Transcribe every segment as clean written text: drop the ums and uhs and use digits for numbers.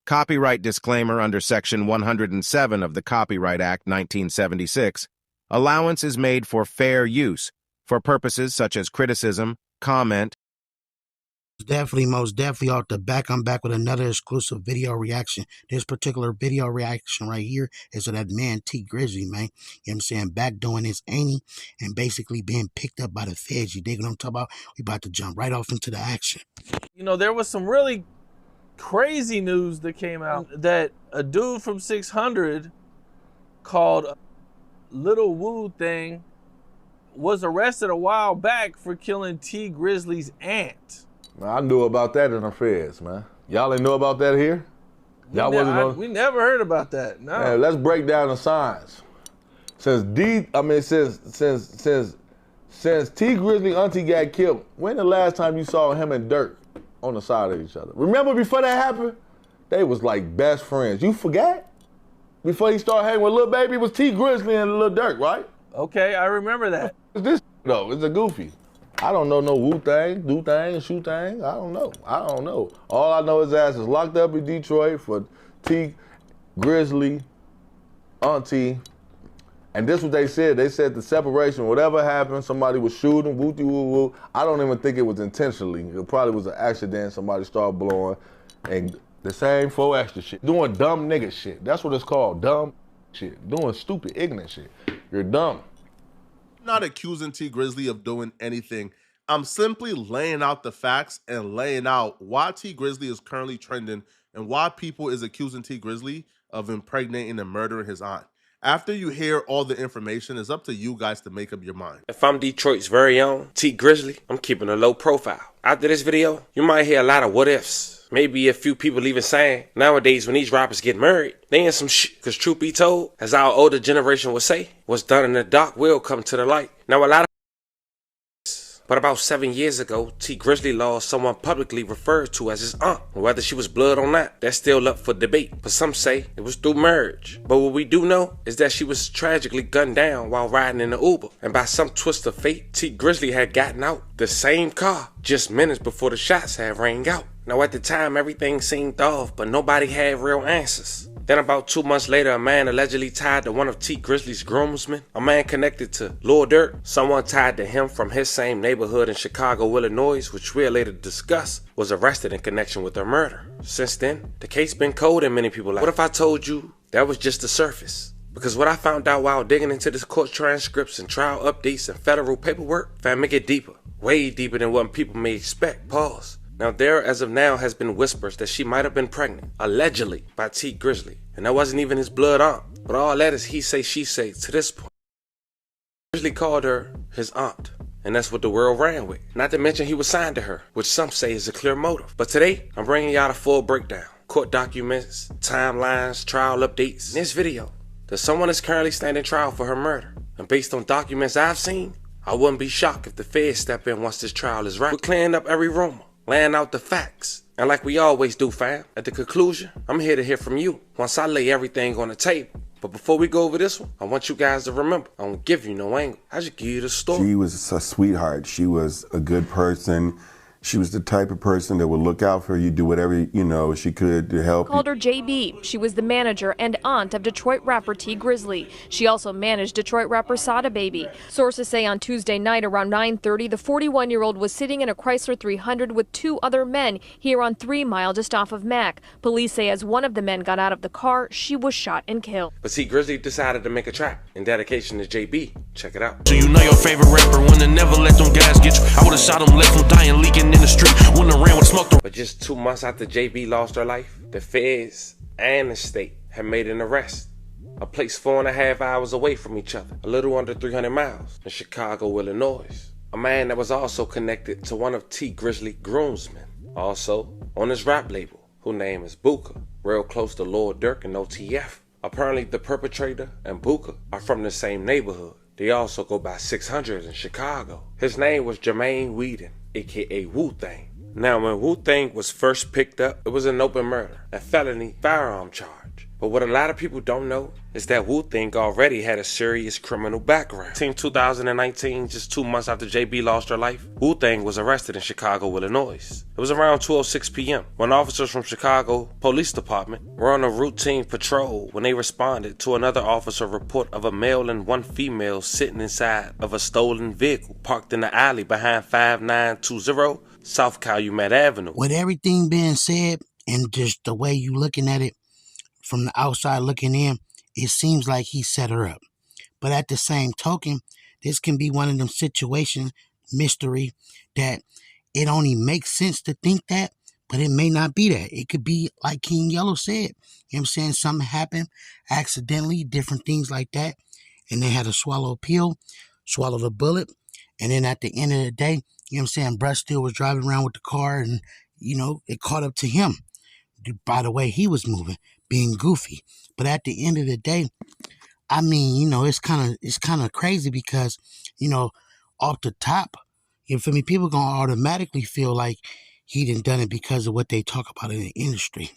Copyright disclaimer under Section 107 of the Copyright Act 1976. Allowance is made for fair use, for purposes such as criticism, comment. Most definitely off the back, I'm back with another exclusive video reaction. This particular video reaction right here is of that man T Grizzly, man. You know what I'm saying? Back doing his ain't and basically being picked up by the feds. You dig what I'm talking about? We about to jump right off into the action. You know, there was some really crazy news that came out that a dude from 600 called Little Woo Thing was arrested a while back for killing T Grizzly's aunt. Man, I knew about that in the feds, man. Y'all ain't know about that here? We never heard about that. No. Man, let's break down the signs. Since T Grizzly auntie got killed, when the last time you saw him and Dirk on the side of each other? Remember before that happened? They was like best friends. You forgot? Before he started hanging with Lil Baby, it was T Grizzly and Lil Dirk, right? Okay, I remember that. What's this though? It's a goofy. I don't know no Wu thing, do thing, shoe thing. I don't know. All I know is his ass is locked up in Detroit for T Grizzly auntie. And this is what they said. They said the separation, whatever happened, somebody was shooting, wooty woo woo. I don't even think it was intentionally. It probably was an accident. Somebody started blowing. And the same 4 extra shit. Doing dumb nigga shit. That's what it's called, dumb shit. Doing stupid, ignorant shit. You're dumb. I'm not accusing T Grizzly of doing anything. I'm simply laying out the facts and laying out why T Grizzly is currently trending and why people is accusing T Grizzly of impregnating and murdering his aunt. After you hear all the information, it's up to you guys to make up your mind. If I'm Detroit's very own T Grizzly, I'm keeping a low profile. After this video, you might hear a lot of what ifs. Maybe a few people even saying, nowadays when these rappers get married, they in some shit. Cause truth be told, as our older generation would say, what's done in the dark will come to the light. Now a lot of but about 7 years ago, T Grizzly lost someone publicly referred to as his aunt. Whether she was blood or not, that's still up for debate. But some say it was through marriage. But what we do know is that she was tragically gunned down while riding in the Uber. And by some twist of fate, T Grizzly had gotten out the same car just minutes before the shots had rang out. Now at the time, everything seemed off, but nobody had real answers. Then about 2 months later, a man allegedly tied to one of T Grizzly's groomsmen, a man connected to Lil Durk, someone tied to him from his same neighborhood in Chicago, Illinois, which we'll later discuss, was arrested in connection with her murder. Since then, the case been cold in many people's lives. What if I told you that was just the surface? Because what I found out while digging into this court transcripts and trial updates and federal paperwork, found make it deeper, way deeper than what people may expect. Pause. Now there, as of now, has been whispers that she might have been pregnant, allegedly, by T Grizzly. And that wasn't even his blood aunt. But all that is he say, she say to this point. Grizzly called her his aunt. And that's what the world ran with. Not to mention he was signed to her, which some say is a clear motive. But today, I'm bringing y'all a full breakdown. Court documents, timelines, trial updates. In this video, that someone is currently standing trial for her murder. And based on documents I've seen, I wouldn't be shocked if the feds step in once this trial is wrapped. We're clearing up every rumor, laying out the facts. And like we always do, fam, at the conclusion, I'm here to hear from you once I lay everything on the table. But before we go over this one, I want you guys to remember, I don't give you no angle. I just give you the story. She was a sweetheart. She was a good person. She was the type of person that would look out for you, do whatever, she could to help you. Called her JB. She was the manager and aunt of Detroit rapper T Grizzly. She also managed Detroit rapper Sada Baby. Sources say on Tuesday night around 9:30, the 41-year-old was sitting in a Chrysler 300 with 2 other men here on 3 Mile just off of Mac. Police say as one of the men got out of the car, she was shot and killed. But T Grizzly decided to make a track in dedication to JB. Check it out. So you know your favorite rapper when they never let them guys get you. I would've shot them, left them dying, leaking in the street. When the ran with smoke. But just 2 months after JB lost her life, the feds and the state had made an arrest. A place 4.5 hours away from each other, a little under 300 miles, in Chicago, Illinois. A man that was also connected to one of T Grizzly groomsmen, also on his rap label, whose name is Booker, real close to Lil Durk and OTF. Apparently the perpetrator and Booker are from the same neighborhood. They also go by 600 in Chicago. His name was Jermaine Whedon, aka Wu-Thang. Now when Wu-Thang was first picked up, it was an open murder, a felony firearm charge. But what a lot of people don't know is that Wu-Tang already had a serious criminal background. In 2019, just 2 months after JB lost her life, Wu-Tang was arrested in Chicago, Illinois. It was around 12:06 p.m. when officers from Chicago Police Department were on a routine patrol when they responded to another officer report of a male and one female sitting inside of a stolen vehicle parked in the alley behind 5920 South Calumet Avenue. With everything being said and just the way you looking at it from the outside looking in, it seems like he set her up. But at the same token, this can be one of them situations, mystery, that it only makes sense to think that, but it may not be that. It could be like King Yellow said. You know what I'm saying? Something happened accidentally, different things like that. And they had to swallow a pill, swallow the bullet. And then at the end of the day, you know what I'm saying, Bruh still was driving around with the car and, you know, it caught up to him by the way he was moving, being goofy. But at the end of the day, I mean, you know, it's kind of crazy because, you know, off the top, you feel me, people gonna automatically feel like he done it because of what they talk about in the industry.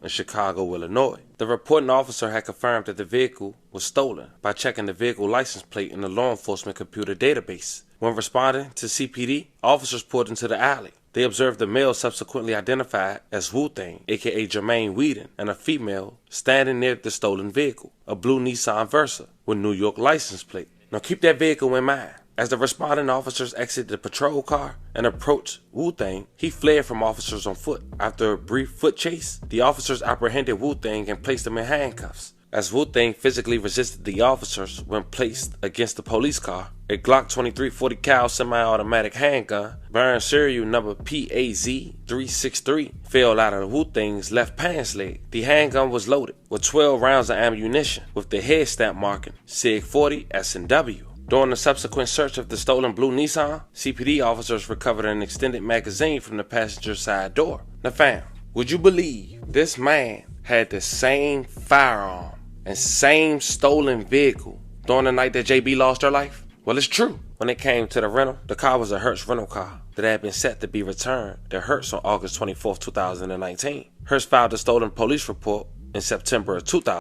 In Chicago, Illinois. The reporting officer had confirmed that the vehicle was stolen by checking the vehicle license plate in the law enforcement computer database. When responding to CPD, officers pulled into the alley. They observed the male subsequently identified as Wu-Tang, aka Jermaine Whedon, and a female standing near the stolen vehicle, a blue Nissan Versa with New York license plate. Now keep that vehicle in mind. As the responding officers exited the patrol car and approached Wu-Tang, he fled from officers on foot. After a brief foot chase, the officers apprehended Wu-Tang and placed him in handcuffs. As Wu-Tang physically resisted the officers when placed against the police car, a Glock 23 40 cal semi-automatic handgun bearing serial number PAZ-363 fell out of Wu-Tang's left pants leg. The handgun was loaded with 12 rounds of ammunition with the head stamp marking SIG 40 S&W. During the subsequent search of the stolen blue Nissan, CPD officers recovered an extended magazine from the passenger side door. Now fam, would you believe this man had the same firearm and same stolen vehicle during the night that JB lost her life? Well, it's true. When it came to the rental, the car was a Hertz rental car that had been set to be returned to Hertz on August 24, 2019. Hertz filed a stolen police report in September of 2000.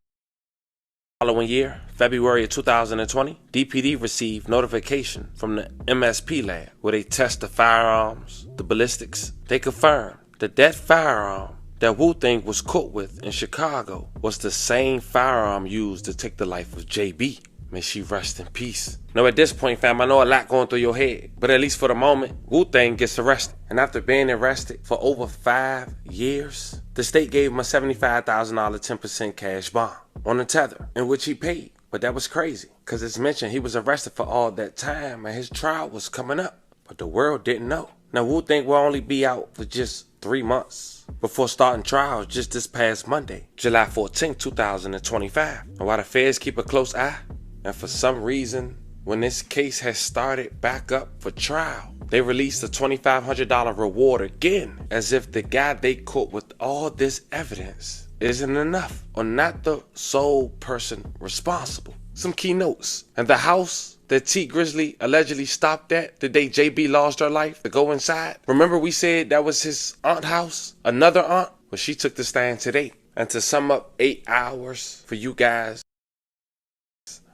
Following year, February of 2020, DPD received notification from the MSP lab where they test the firearms, the ballistics. They confirmed that that firearm that Wu-Tang was caught with in Chicago was the same firearm used to take the life of JB. May she rest in peace. Now at this point, fam, I know a lot going through your head, but at least for the moment, Wu-Tang gets arrested. And after being arrested for over 5 years, the state gave him a $75,000 10% cash bond on the tether, in which he paid. But that was crazy, because it's mentioned he was arrested for all that time and his trial was coming up. But the world didn't know. Now Wu-Tang will only be out for just 3 months before starting trials just this past Monday, July 14, 2025. And while the feds keep a close eye, and for some reason, when this case has started back up for trial, they released a $2,500 reward again, as if the guy they caught with all this evidence isn't enough, or not the sole person responsible. Some key notes. And the house that T Grizzly allegedly stopped at the day JB lost her life to go inside, remember we said that was his aunt's house? Another aunt? Well, she took the stand today. And to sum up 8 hours for you guys,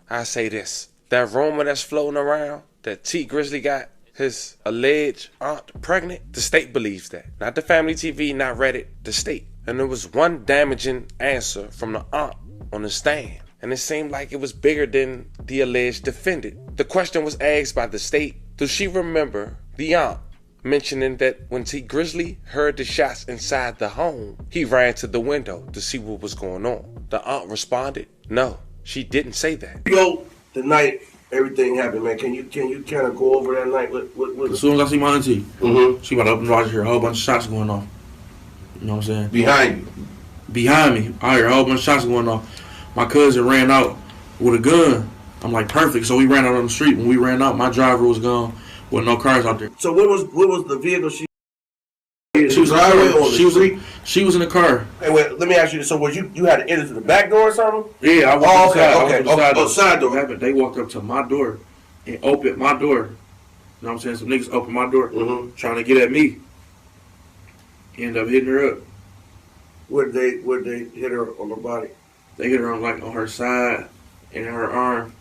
I say this. That rumor that's floating around that T Grizzly got his alleged aunt pregnant, the state believes that. Not the Family TV, not Reddit, the state. And there was one damaging answer from the aunt on the stand. And it seemed like it was bigger than the alleged defendant. The question was asked by the state, does she remember the aunt mentioning that when T Grizzly heard the shots inside the home, he ran to the window to see what was going on? The aunt responded, no, she didn't say that. Yo, the night everything happened, man. Can you kind of go over that night? As soon as I see my auntie, she about to open the door, I just hear a whole bunch of shots going off. You know what I'm saying? Behind you? Behind me, I hear a whole bunch of shots going off. My cousin ran out with a gun. I'm like, perfect. So we ran out on the street. When we ran out, my driver was gone with no cars out there. So what was the vehicle she was she was in the car. Hey, wait, let me ask you this. So was you had to enter to the back door or something? Yeah, I walked side door. They walked up to my door and opened my door. You know what I'm saying? Some niggas opened my door trying to get at me. Ended up hitting her up. Would they hit her on the body? They hit her on her side and her arm.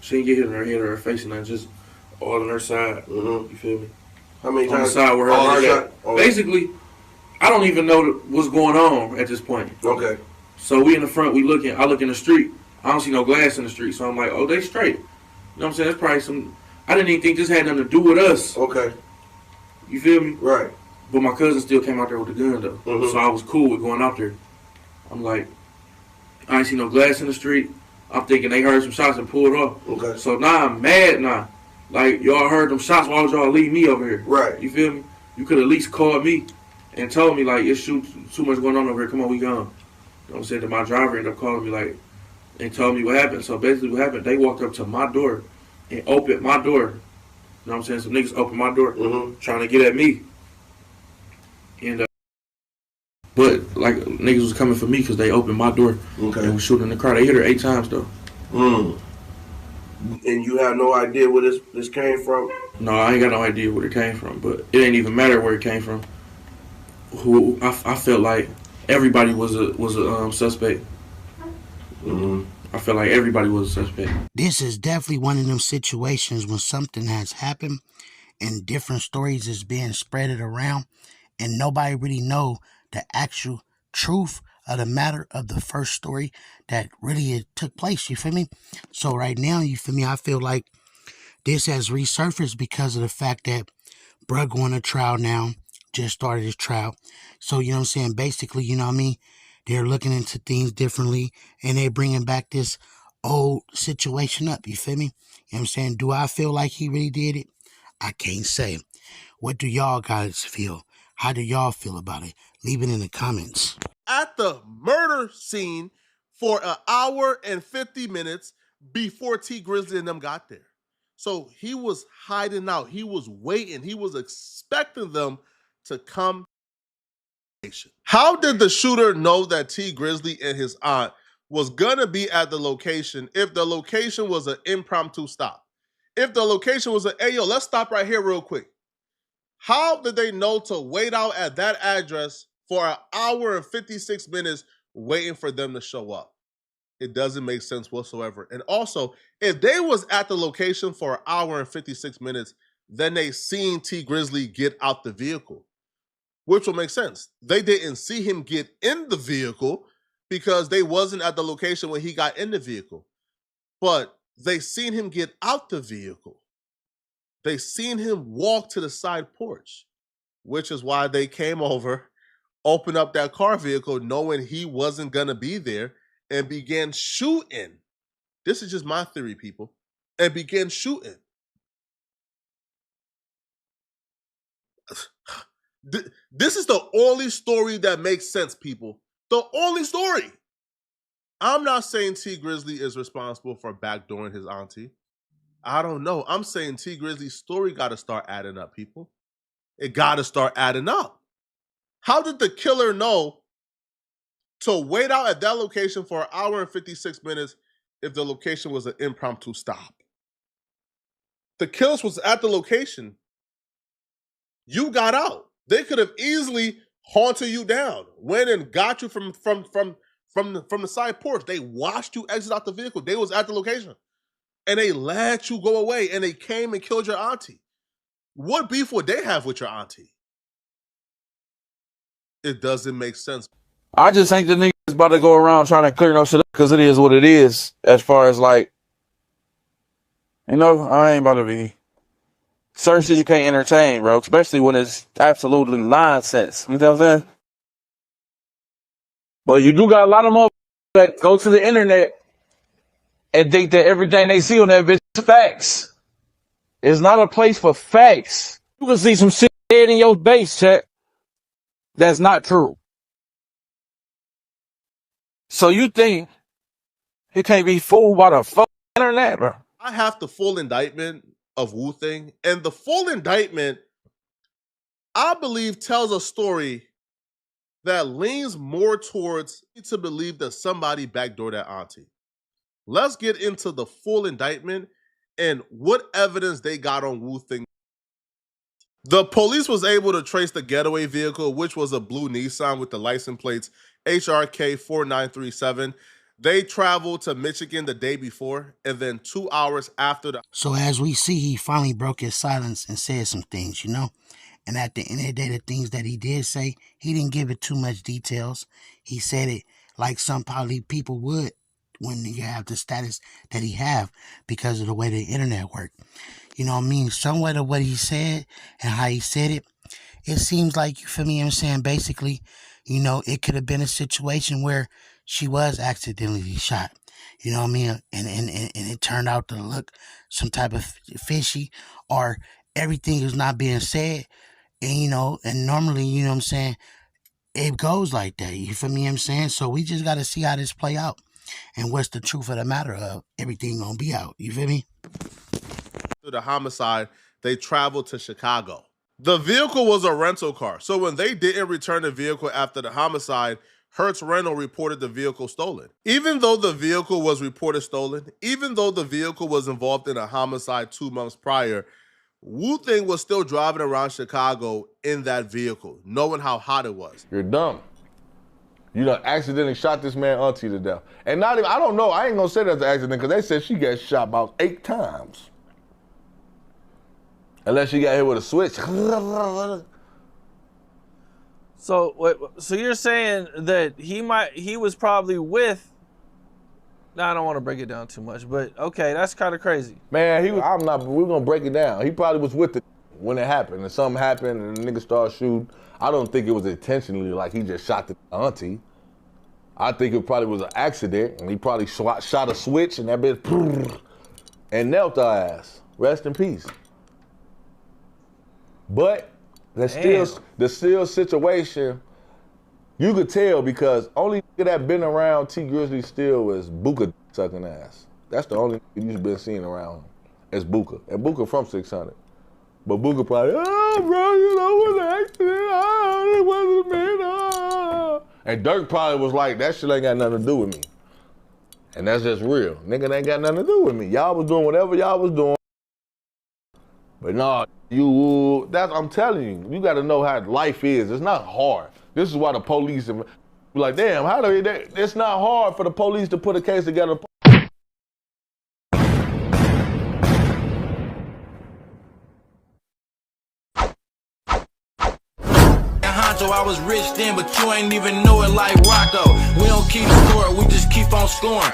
She didn't get hit in her head or her face and nothing, just all on her side. Mm-hmm. You feel me? How many on times? the side where her heart at. Basically, I don't even know what's going on at this point. Okay. So we in the front, I look in the street. I don't see no glass in the street, so I'm like, oh, they straight. You know what I'm saying? That's probably some. I didn't even think this had nothing to do with us. Okay. You feel me? Right. But my cousin still came out there with the gun though, so I was cool with going out there. I'm like, I ain't see no glass in the street. I'm thinking they heard some shots and pulled off. Okay. So now I'm mad now. Like, y'all heard them shots, why would y'all leave me over here? Right. You feel me? You could at least called me and told me, like, it's too much going on over here. Come on, we gone. You know what I'm saying? That my driver ended up calling me, like, and told me what happened. So basically what happened, they walked up to my door and opened my door. You know what I'm saying? Some niggas opened my door trying to get at me. And, but, like, niggas was coming for me because they opened my door and was shooting in the car. They hit her 8 times, though. And you have no idea where this came from? No, I ain't got no idea where it came from, but it ain't even matter where it came from. I felt like everybody was a suspect. I felt like everybody was a suspect. This is definitely one of them situations when something has happened and different stories is being spreaded around and nobody really know the actual truth of the matter of the first story that really took place, you feel me? So right now, you feel me, I feel like this has resurfaced because of the fact that bruh going to trial now, just started his trial. So, you know what I'm saying, basically, you know what I mean, they're looking into things differently and they're bringing back this old situation up, you feel me? You know what I'm saying? Do I feel like he really did it? I can't say. What do y'all guys feel? How do y'all feel about it? Leave it in the comments. At the murder scene for an hour and 50 minutes before T Grizzly and them got there. So he was hiding out. He was waiting. He was expecting them to come. How did the shooter know that T Grizzly and his aunt was gonna be at the location if the location was an impromptu stop? If the location was hey, yo, let's stop right here real quick. How did they know to wait out at that address for an hour and 56 minutes waiting for them to show up? It doesn't make sense whatsoever. And also, if they was at the location for an hour and 56 minutes, then they seen T Grizzly get out the vehicle, which will make sense. They didn't see him get in the vehicle because they wasn't at the location when he got in the vehicle. But they seen him get out the vehicle. They seen him walk to the side porch, which is why they came over, opened up that car vehicle knowing he wasn't going to be there, and began shooting. This is just my theory, people. And began shooting. This is the only story that makes sense, people. The only story. I'm not saying T Grizzly is responsible for backdooring his auntie. I don't know. I'm saying T Grizzly's story got to start adding up, people. It got to start adding up. How did the killer know to wait out at that location for an hour and 56 minutes if the location was an impromptu stop? The killers was at the location. You got out. They could have easily haunted you down, went and got you from the side porch. They watched you exit out the vehicle. They was at the location. And they let you go away, and they came and killed your auntie. What beef would they have with your auntie? It doesn't make sense. I just think the niggas about to go around trying to clear no shit up because it is what it is. As far as like, you know, I ain't about to be certain shit you can't entertain, bro. Especially when it's absolutely nonsense. You know what I'm saying? But you do got a lot of motherfuckers that go to the internet and think that everything they see on that bitch is facts. It's not a place for facts. You can see some shit dead in your base chat that's not true. So you think he can't be fooled by the fucking internet, bro? I have the full indictment of Wu-Thing, and the full indictment, I believe, tells a story that leans more towards to believe that somebody backdoored that auntie. Let's get into the full indictment and what evidence they got on Wu-Thing. The police was able to trace the getaway vehicle, which was a blue Nissan with the license plates HRK 4937. They traveled to Michigan the day before, and then 2 hours after the... So as we see, he finally broke his silence and said some things, you know? And at the end of the day, the things that he did say, he didn't give it too much details. He said it like some probably people would when you have the status that he have because of the way the internet worked. You know what I mean? Somewhat of what he said and how he said it, it seems like, you feel me, I'm saying, basically, you know, it could have been a situation where she was accidentally shot. You know what I mean? And it turned out to look some type of fishy, or everything is not being said. And, you know, and normally, you know what I'm saying, it goes like that. You feel me, I'm saying? So we just got to see how this play out and what's the truth of the matter of everything gonna be out. You feel me? After the homicide, they traveled to Chicago. The vehicle was a rental car, so when they didn't return the vehicle after the homicide, Hertz Rental reported the vehicle stolen. Even though the vehicle was reported stolen, even though the vehicle was involved in a homicide 2 months prior, Wu-Tang was still driving around Chicago in that vehicle, knowing how hot it was. You're dumb. You done accidentally shot this man auntie to death. And not even, I don't know, I ain't gonna say that's an accident because they said she got shot about 8 times. Unless she got hit with a switch. So you're saying that he was probably with, I don't want to break it down too much, but okay, that's kind of crazy. Man, we're gonna break it down. He probably was with it when it happened, and something happened and the nigga started shooting. I don't think it was intentionally like he just shot the auntie. I think it probably was an accident, and he probably shot a switch, and that bitch and knelt her ass. Rest in peace. But the still situation, you could tell because only nigga that been around T Grizzley still was Booker sucking ass. That's the only nigga you've been seeing around him is Booker. And Booker from 600. But Booker probably, oh, bro, you know, it was an accident. Oh, it wasn't me. Oh. And Dirk probably was like, that shit ain't got nothing to do with me. And that's just real. Nigga ain't got nothing to do with me. Y'all was doing whatever y'all was doing. But nah, I'm telling you, you gotta know how life is. It's not hard. This is why the police are like, damn, how do they, it's not hard for the police to put a case together. So I was rich then, but you ain't even know it like Rocco. We don't keep score, we just keep on scoring.